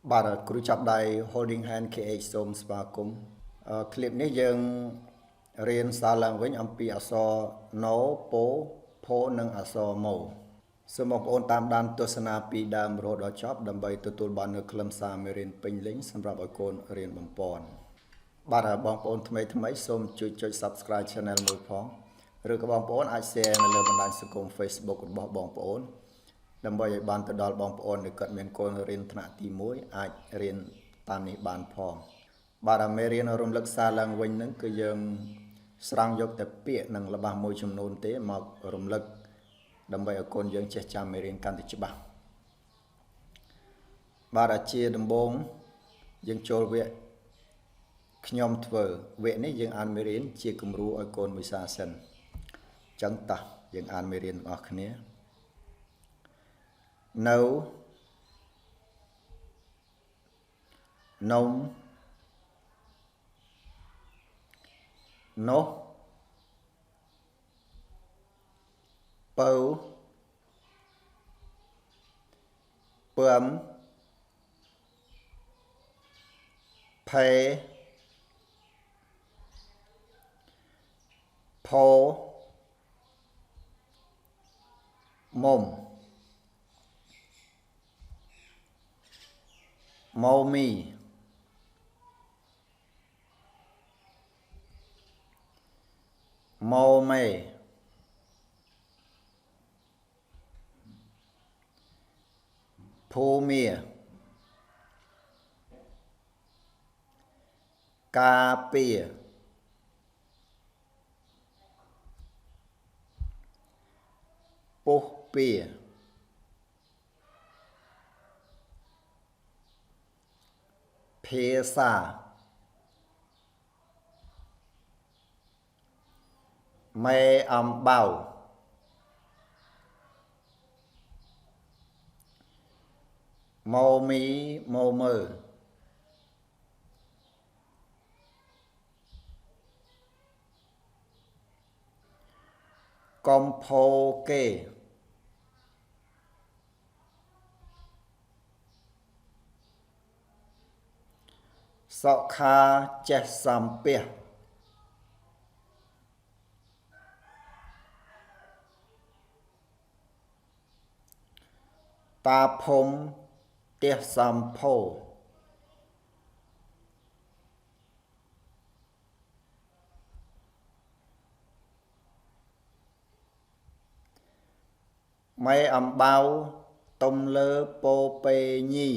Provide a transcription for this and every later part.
បាទគ្រូចាប់ដៃ holding hand KH សូមស្វាគមន៍คลิปនេះយើងរៀនសារឡើងវិញអំពីអក្សរ no ពោផូនិងអក្សរ mo សូមបងប្អូនតាមដានទស្សនាពីដើមរហូតដល់ចប់ដើម្បីទទួលបាននូវខ្លឹមសារមេរៀនពេញលេញសម្រាប់ឲ្យកូនរៀនបំពេញបាទបងប្អូនថ្មីសូមជួយចុច Subscribe Channel មួយផងឬក៏បងប្អូនអាច share នៅលើបណ្ដាញសង្គម Facebook របស់បងប្អូនដើម្បីឲ្យបានទៅដល់បងប្អូនដែលគាត់មានកូនរៀនថ្នាក់ទី1អាចរៀនតាមនេះបានផងបាទមេរៀនរំលឹកសារឡើងវិញហ្នឹងគឺយើងស្រង់យកតែពាក្យនិងល្បះមួយចំនួនទេមករំលឹកដើម្បីឲ្យកូនយើងចេះចាំមេរៀនកាន់តែច្បាស់បាទជាដំបូងយើងចូលវគ្គខ្ញុំធ្វើវគ្គនេះយើងអានមេរៀនជាគំរូឲ្យកូនមួយសារសិនអញ្ចឹងតោះយើងអានមេរៀនរបស់គ្នានៅនំនោះបើពើមផេផោមុំម៉ូមីម៉ូមេភូមាកាពាពុះពាភាសាមេអំបៅម៉ូមីម៉ូមើកំផោគេសុខាចេះសំពះតាភុំទះសំភោម៉ែអំបៅទុំលើពោពេញី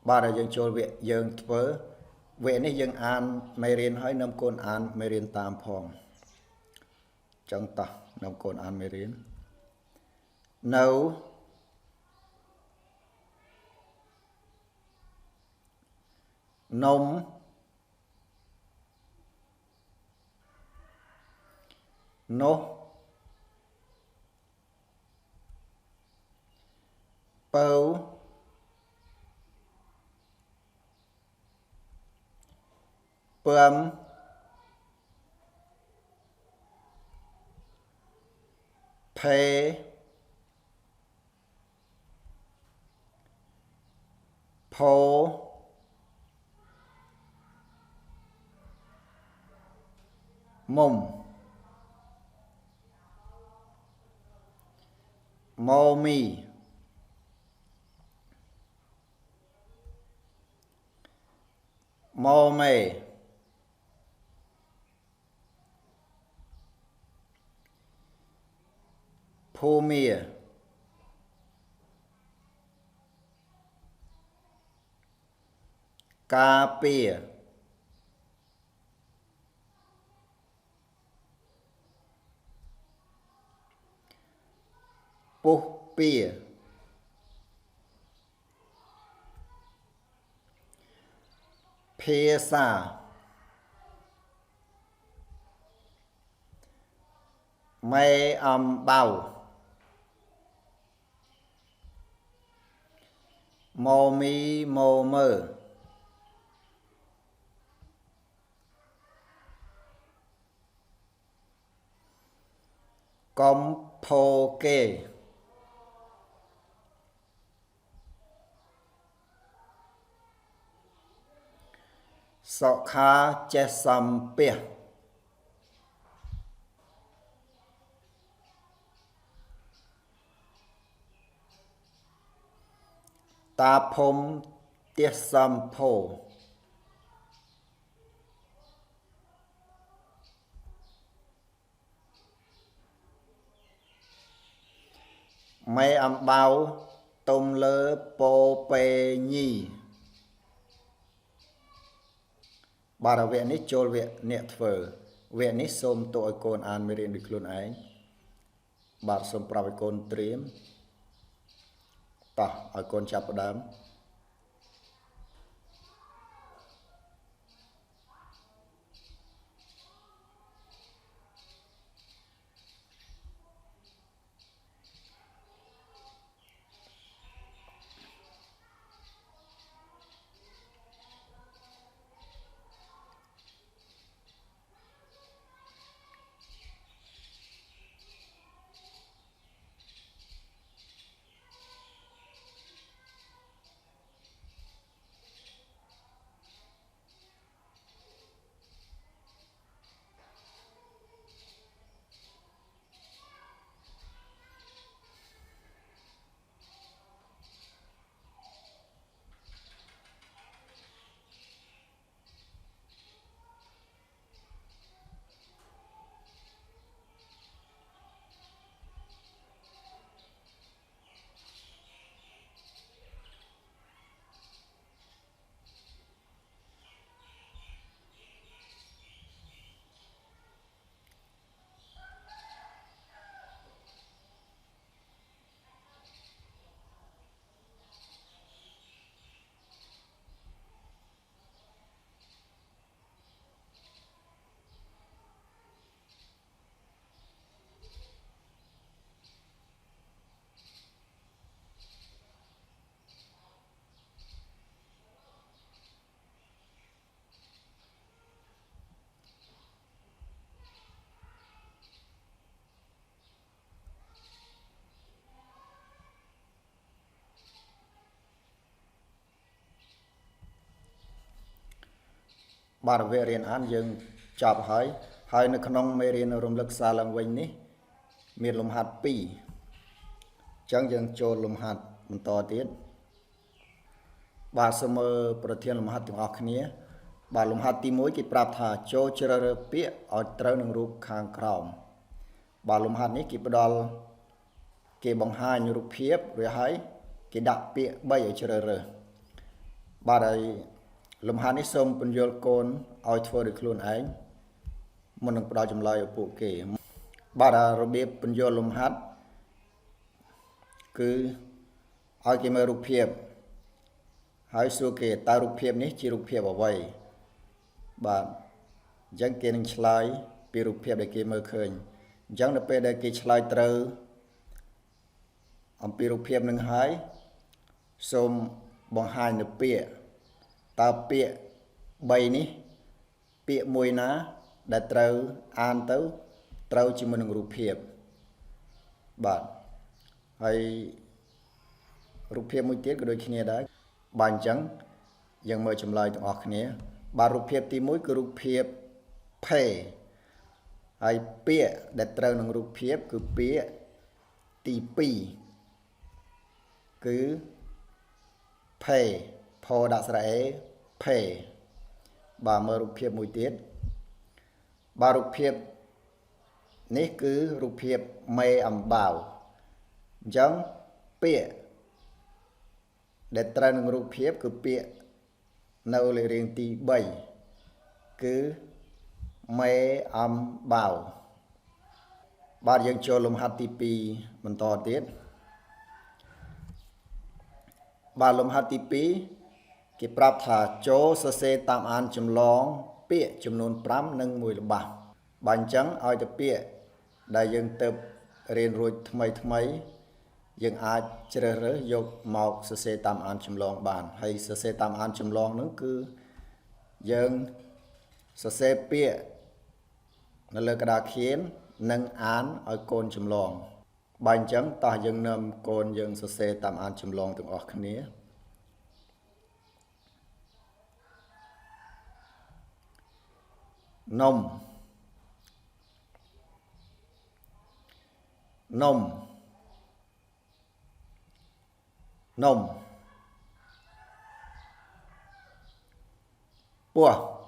បាទយើងចូលវគ្គយើងធ្វើវគ្គនេះយើងអានមេរៀនហើយនាំកូនអានមេរៀនតាមផងចឹងតោះនាំកូនអានមេរៀននៅនំនោះបើពើមផេផោមុំម៉ូមីម៉ូមេភូមាកាពាពុះពាភាសាម៉ែអំបៅម៉ូមីម៉ូមើកំផោគេ សខាចេះសំពះតាភុំទៀសសំភោមេអំបៅទុំលើពោពេញីបាទវគ្គនេះចូលវគ្គអ្នកធ្វើវគ្គនេះសូមតួឲ្យកូនអានមេរៀនដូចខ្លួនឯងបាទសូមប្រាប់ឲ្យកូនត្រៀមតោះឲ្យកូនចាប់ផ្ដើមបាទវគ្គរៀនអានយើងចប់ហើយនៅក្នុងមេរៀនរំលឹកសារឡើងវិញនេះមានលំហាត់2អញ្ចឹងយើងចូលលំហាត់បន្តទៀតបាទសូមមើលប្រធានលំហាត់ទាំងអស់គ្នាបាទលំហាត់ទី1គេប្រាប់ថាចូលជ្រើសរើសពាក្យឲ្យត្រូវនឹងរូបខាងក្រោមបាទលំហាត់នេះគេផ្ដល់គេបង្ហាញរូបភាពវាហើយគេដាក់ពាក្យ3ឲ្យជ្រើសរើសបាទហើយលំហាត់នេះសូមពន្យល់កូនឲ្យធ្វើដោយខ្លួនឯងមុននឹងផ្ដល់ចម្លើយឲ្យពួកគេបាទរបៀបពន្យល់លំហាត់គឺឲ្យគេមើលរូបភាពហើយសួរគេតើរូបភាពនេះជារូបភាពអ្វីបាទអញ្ចឹងគេនឹងឆ្លើយពីរូបភាពដែលគេមើលឃើញអញ្ចឹងនៅពេលដែលគេឆ្លើយត្រូវអំពីរូបភាពនឹងហើយសូមបង្ហាញនៅពាក្យតើពាក្យ3នេះពាក្យមួយណាដែលត្រូវអានទៅត្រូវជាមួយនឹងរូបភាពបាទហើយរូបភាពមួយទៀតក៏ដូចគ្នាដែរបាទអញ្ចឹងយើងមើលចម្លើយទាំងអស់គ្នាបាទរូបភាពទី1គឺរូបភាពភេហើយពាក្យដែលត្រូវនឹងរូបភាពគឺពាក្យទី2គឺភេផដាក់ស្រែអេភេបាទមើលរូបភាពមួយទៀតបាទរូបភាពនេះគឺរូបភាពមេអំបៅអញ្ចឹងពាក្យដែលត្រូវនឹងរូបភាពគឺពាក្យនៅលេខរៀងទី3គឺមេអំបៅបាទយើងចូលលំហាត់ទី2បន្តទៀតបាទលំហាត់ទី2គេប្រាប់ថាចូលសរសេរតាមអានចម្លងពាក្យចំនួន5និង1ល្បះបាទអញ្ចឹងឲ្យតែពាក្យដែលយើងទៅរៀនរួចថ្មីយើងអាចជ្រើសរើសយកមកសរសេរតាមអានចម្លងបានហើយសរសេរតាមអានចម្លងហ្នឹងគឺយើងសរសេរពាក្យនៅលើក្តារខៀននិងអានឲ្យកូនចម្លងបាទអញ្ចឹងតោះយើងនាំកូនយើងសរសេរតាមអានចម្លងទាំងអស់គ្នា nôm nôm nôm bùa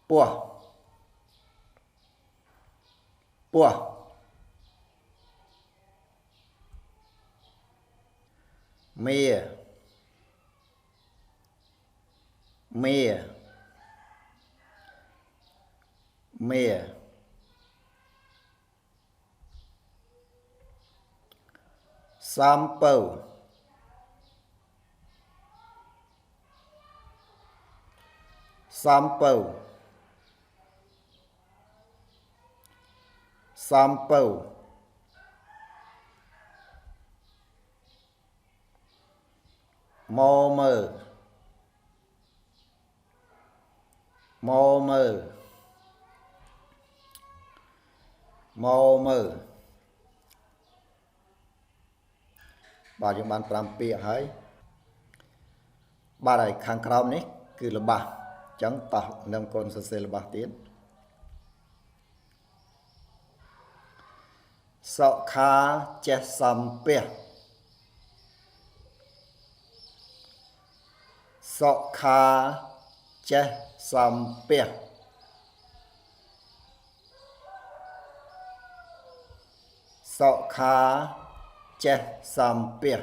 bùa bùa mìa mìa mìa sample sample sample mô mơ mô mơ mô mơ bà chúng bạn làm bịa hơi bà này kháng khám này cứ là bà chẳng tỏ nằm con sẽ là bà tiến sọ khá chết xăm bịa sọ khá chết xăm bịa sọ khá chết xăm bịa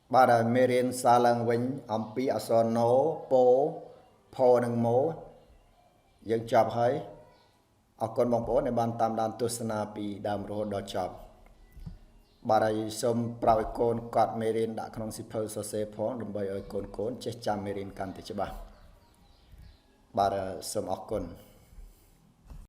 bà đã mê riêng xa lăng vĩnh ông bí ở xó nố bố phô nâng mố dân chọc hơi ở con bóng bố này bàn tam đàn tu sna bí đàm rô đo chọc bà đã xông bảo con quạt mê riêng đã không xịp hơi xó xê phó đừng bởi ơi con chết chăm mê riêng căn thì chứ bà đã xông ọc con